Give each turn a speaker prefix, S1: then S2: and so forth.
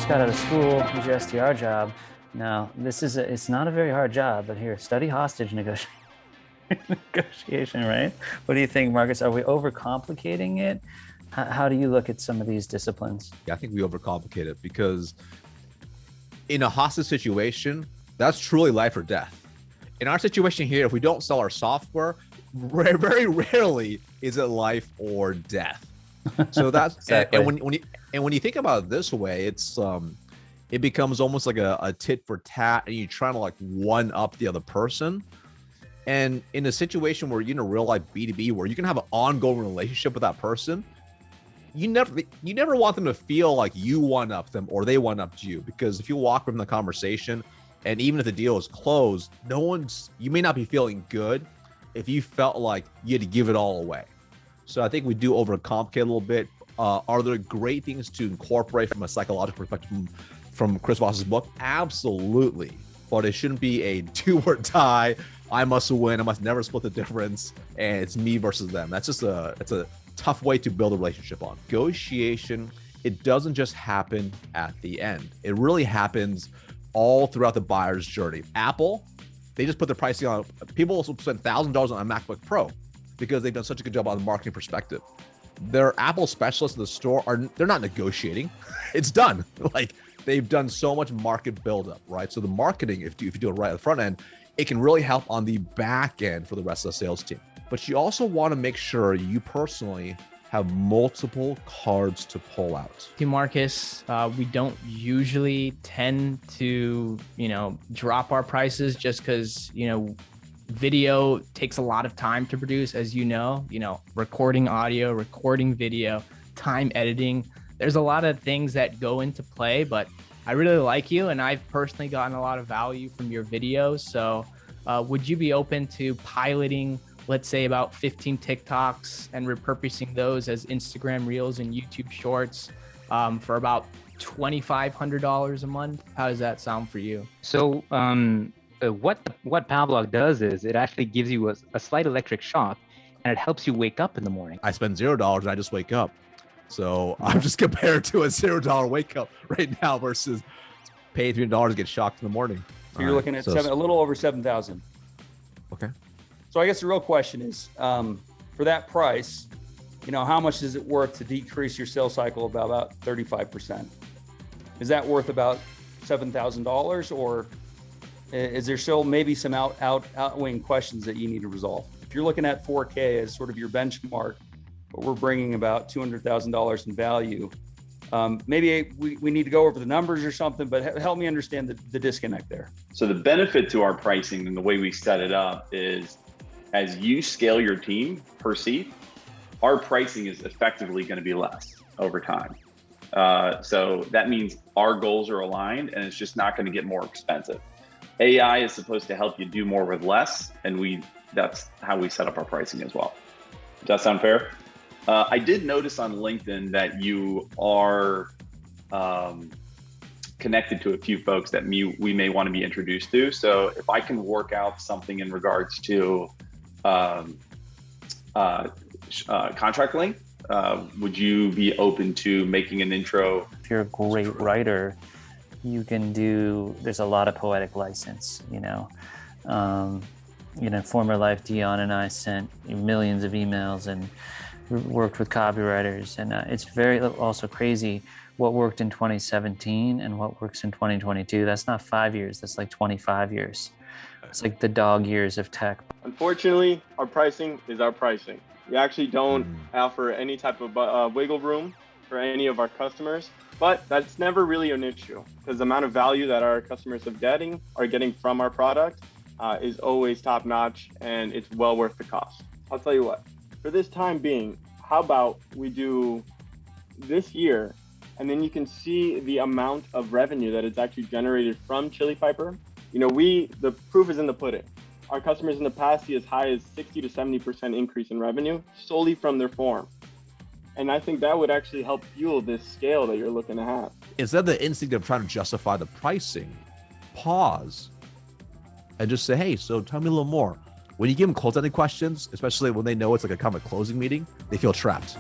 S1: just got out of school. Here's your SDR job. Now, it's not a very hard job, but here, study hostage negotiation, right? What do you think, Marcus? Are we overcomplicating it? How do you look at some of these disciplines?
S2: Yeah, I think we overcomplicate it because in a hostage situation, that's truly life or death. In our situation here, if we don't sell our software, very rarely is it life or death. So that's exactly. and when you think about it this way, it becomes almost like a tit for tat, and you're trying to like one up the other person. And in a situation where you're in a real life B2B, where you can have an ongoing relationship with that person, you never want them to feel like you one up them or they one upped you, because if you walk from the conversation, and even if the deal is closed, you may not be feeling good if you felt like you had to give it all away. So I think we do overcomplicate a little bit. Are there great things to incorporate from a psychological perspective from Chris Voss's book? Absolutely. But it shouldn't be a do or die. I must win. I must never split the difference. And it's me versus them. It's a tough way to build a relationship on. Negotiation, it doesn't just happen at the end. It really happens all throughout the buyer's journey. Apple, they just put their pricing on. People also spend $1,000 on a MacBook Pro because they've done such a good job on the marketing perspective. Their Apple specialists in the store they're not negotiating. It's done. Like, they've done so much market buildup, right? So the marketing, if you do it right at the front end, it can really help on the back end for the rest of the sales team. But you also want to make sure you personally have multiple cards to pull out.
S3: Marcus, we don't usually tend to, drop our prices just because, video takes a lot of time to produce, as recording audio, recording video, time editing. There's a lot of things that go into play, but I really like you, and I've personally gotten a lot of value from your videos. So would you be open to piloting, let's say, about 15 TikToks and repurposing those as Instagram Reels and YouTube Shorts for about $2,500 a month? How does that sound for you?
S4: So what Pavlok does is it actually gives you a slight electric shock, and it helps you wake up in the morning.
S2: I spend $0 and I just wake up. So I'm just compared to a $0 wake up right now versus pay $300 to get shocked in the morning.
S5: So you're looking at a little over 7,000.
S2: Okay.
S5: So I guess the real question is, for that price, how much is it worth to decrease your sales cycle by about 35%? Is that worth about $7,000, or is there still maybe some outweighing questions that you need to resolve? If you're looking at 4K as sort of your benchmark, but we're bringing about $200,000 in value, maybe we need to go over the numbers or something, but help me understand the disconnect there.
S6: So the benefit to our pricing and the way we set it up is, as you scale your team per seat, our pricing is effectively going to be less over time. So that means our goals are aligned, and it's just not going to get more expensive. AI is supposed to help you do more with less, and that's how we set up our pricing as well. Does that sound fair? I did notice on LinkedIn that you are connected to a few folks that we may want to be introduced to. So if I can work out something in regards to contract length, would you be open to making an intro?
S1: If you're a great writer, there's a lot of poetic license, former life, Dion and I sent millions of emails and worked with copywriters, and it's very also crazy what worked in 2017 and what works in 2022. That's not 5 years, that's like 25 years. It's like the dog years of tech.
S7: Unfortunately, our pricing is our pricing. We actually don't offer any type of wiggle room for any of our customers, but that's never really an issue, because the amount of value that our customers are getting from our product is always top notch, and it's well worth the cost. I'll tell you what, for this time being, how about we do this year, and then you can see the amount of revenue that is actually generated from Chili Piper. The proof is in the pudding. Our customers in the past see as high as 60 to 70% increase in revenue solely from their form. And I think that would actually help fuel this scale that you're looking to have.
S2: Instead of the instinct of trying to justify the pricing, pause and just say, hey, so tell me a little more. When you give them close-ended questions, especially when they know it's like a kind of a closing meeting, they feel trapped.